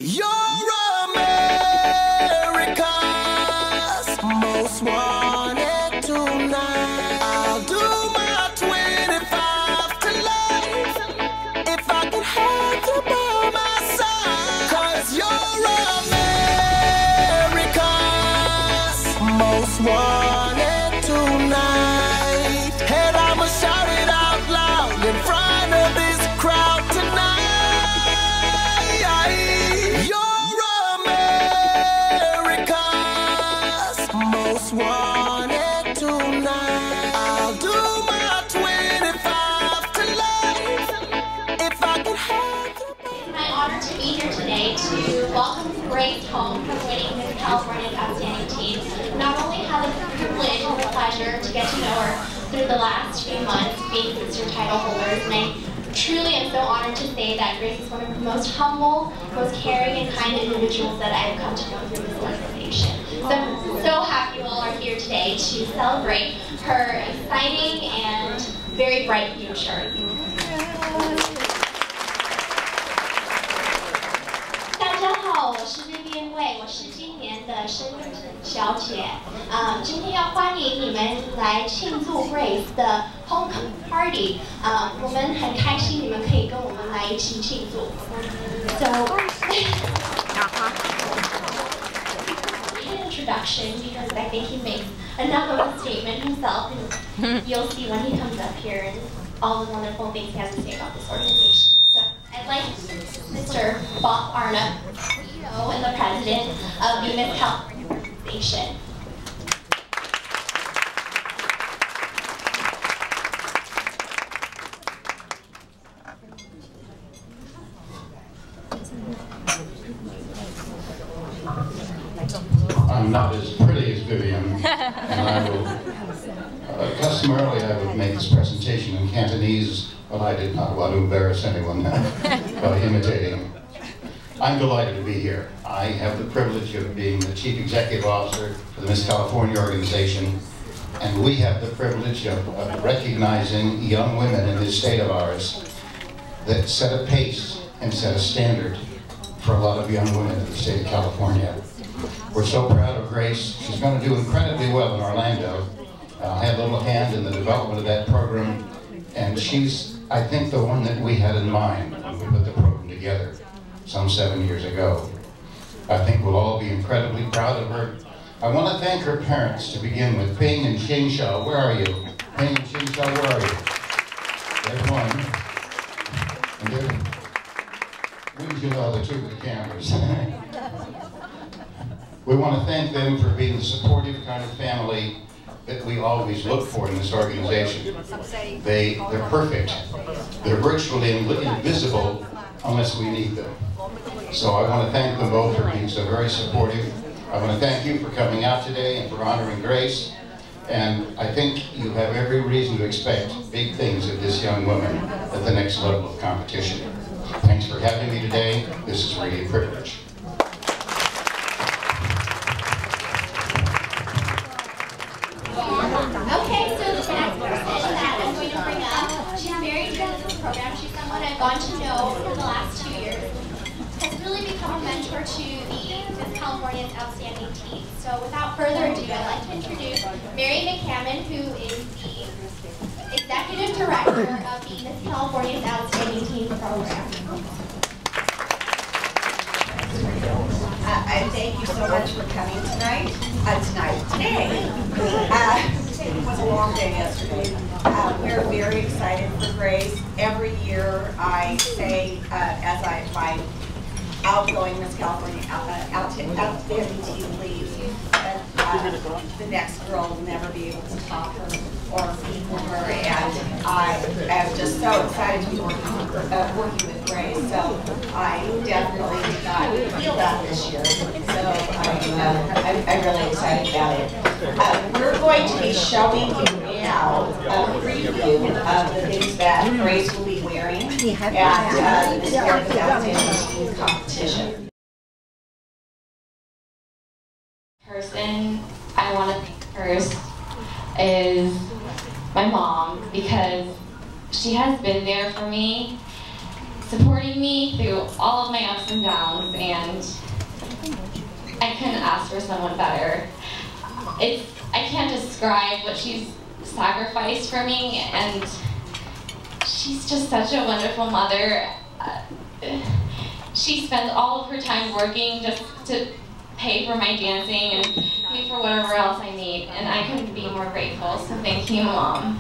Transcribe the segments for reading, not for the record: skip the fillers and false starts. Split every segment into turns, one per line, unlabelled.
You're America's most wanted tonight. I'll do my 25 to life if I can have you by my side. 'Cause you're America's most wanted tonight. And I'ma shout it out loud in front of this crowd tonight. Wanted tonight. I'll do my 25 to life if I can have you.
It's my honor to be here today to welcome Grace home from winning Miss California's Outstanding Teen. Not only have the privilege and the pleasure to get to know her through the last few months being sister title holders, and I truly am so honored to say that Grace is one of the most humble, most caring, and kind individuals that I have come to know through this organization. So I'm so happy you all are here today to celebrate her exciting and very bright future. 大家好，我是Vivian Wei，我是今年的生日小姐。今天要欢迎你们来庆祝 Grace 的 Homecoming Party。我们很开心你们可以跟我们来一起庆祝。Introduction, because I think he makes enough of a statement himself, and you'll see when he comes up here and all the wonderful things he has to say about this organization. So I'd like Mr. Bob Arnott, CEO and the president of the Miss California organization.
I'm not as pretty as Vivian, and I will, customarily I would make this presentation in Cantonese, but I did not want to embarrass anyone by imitating. I'm delighted to be here. I have the privilege of being the Chief Executive Officer for the Miss California organization, and we have the privilege of recognizing young women in this state of ours that set a pace and set a standard for a lot of young women in the state of California. We're so proud of Grace. She's going to do incredibly well in Orlando. I had a little hand in the development of that program, and she's, I think, the one that we had in mind when we put the program together some 7 years ago. I think we'll all be incredibly proud of her. I want to thank her parents to begin with. Ping and Xing Xiao, where are you? Ping and Xing Xiao, where are you? There's one. And there, wouldn't you know the two with the cameras? We want to thank them for being the supportive kind of family that we always look for in this organization. They're perfect. They're virtually invisible unless we need them. So I want to thank them both for being so very supportive. I want to thank you for coming out today and for honoring Grace. And I think you have every reason to expect big things of this young woman at the next level of competition. Thanks for having me today. This is really a privilege.
Okay, so the next person that I'm going to bring up, she's very new to this program. She's someone I've gotten to know for the last 2 years. Has really become a mentor to the Miss California's Outstanding Teen. So without further ado, I'd like to introduce Mary McCammon, who is the Executive Director of the Miss California's Outstanding Teen program.
I thank you so much for coming tonight. Today. It was a long day yesterday. We're very excited for Grace. Every year I say, my outgoing Miss California Outstanding Teen leaves, that the next girl will never be able to top her or equal her, and I am just so excited to be working with Grace. So I definitely did not feel that this year. So I'm really excited about it. We're going to be showing you now a preview of the things that Grace will be wearing at the Miss California Outstanding Teen competition.
Person I want to thank first is my mom, because she has been there for me supporting me through all of my ups and downs, and I couldn't ask for someone better. I can't describe what she's sacrificed for me, and she's just such a wonderful mother. She spends all of her time working just to pay for my dancing and pay for whatever else I need, and I couldn't be more grateful, so thank you, Mom.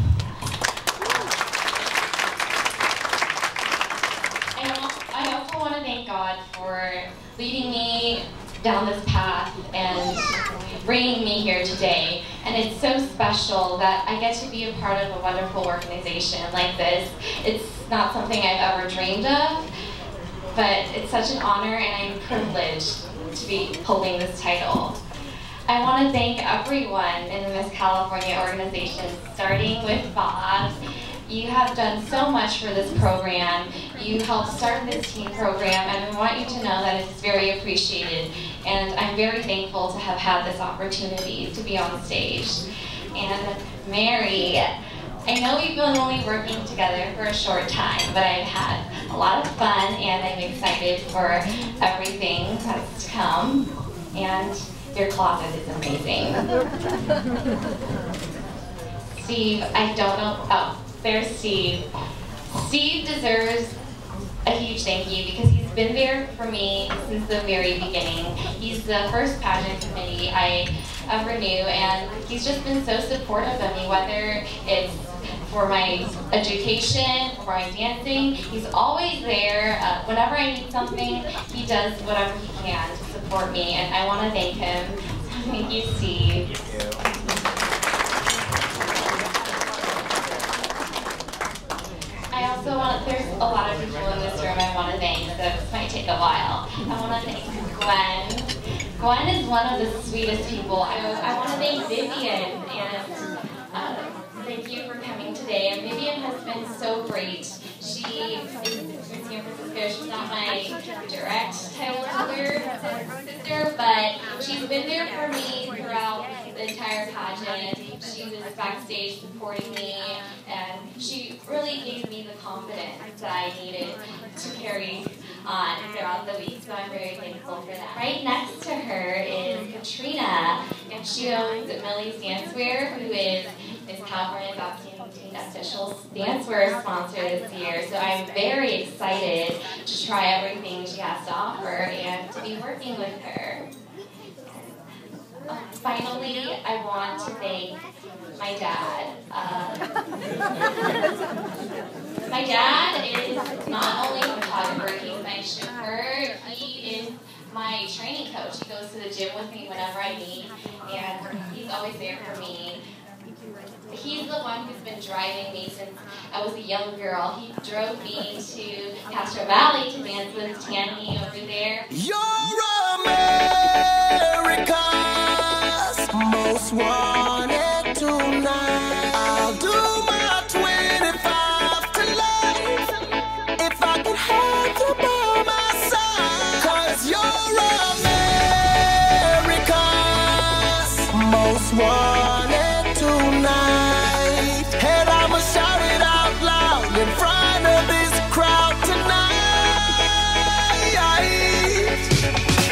I also want to thank God for leading me down this path and bringing me here today. And it's so special that I get to be a part of a wonderful organization like this. It's not something I've ever dreamed of, but it's such an honor, and I'm privileged to be holding this title. I want to thank everyone in the Miss California organization, starting with Bob. You have done so much for this program. You helped start this teen program, and I want you to know that it's very appreciated. And I'm very thankful to have had this opportunity to be on stage. And Mary, I know we've been only working together for a short time, but I've had a lot of fun, and I'm excited for everything that's to come. And your closet is amazing. Steve, I don't know. Oh, there's Steve. Steve deserves a huge thank you because he's been there for me since the very beginning. He's the first pageant committee I ever knew, and he's just been so supportive of me, whether it's for my education, for my dancing. He's always there. Whenever I need something, he does whatever he can to support me, and I want to thank him. Thank you, Steve. There's a lot of people in this room I want to thank, so this might take a while. I want to thank Gwen. Gwen is one of the sweetest people. I want to thank Vivian, and thank you for coming today. And Vivian has been so great. She is in San Francisco. She's not my direct title sister, but she's been there for me throughout the entire pageant. She was backstage supporting me, and she really gave me the confidence that I needed to carry on throughout the week, so I'm very thankful for that. Right next to her is Katrina, and she owns Millie's Dancewear, who is Miss California's Outstanding Official Dancewear sponsor this year, so I'm very excited to try everything she has to offer and to be working with her. Finally, I want to thank my dad. My dad is not only a photographer, he's my chauffeur, he is my training coach. He goes to the gym with me whenever I need, and he's always there for me. He's the one who's been driving me since I was a young girl. He drove me to Castro Valley to dance with Tammy over there.
You're America's most wanted tonight. I'll do my 25 to life if I can have you by my side. 'Cause you're America's most wanted tonight. And I'ma shout it out loud in front of this crowd tonight.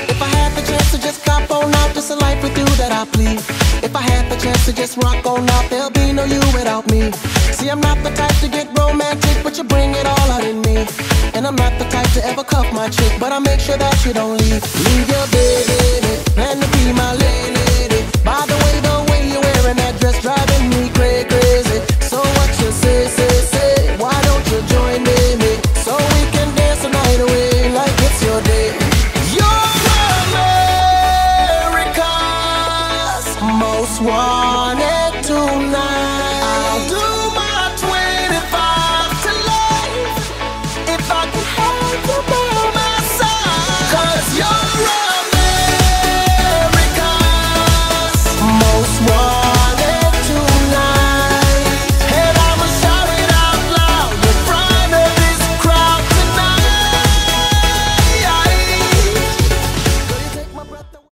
If I had the chance to just cop on out, just a life with you that I plead. If I had the chance to just rock on out, there'll be no you without me. See, I'm not the type to get romantic, but you bring it all out in me. And I'm not the type to ever cuff my chick, but I make sure that you don't leave. Leave your baby, plan to be my lady.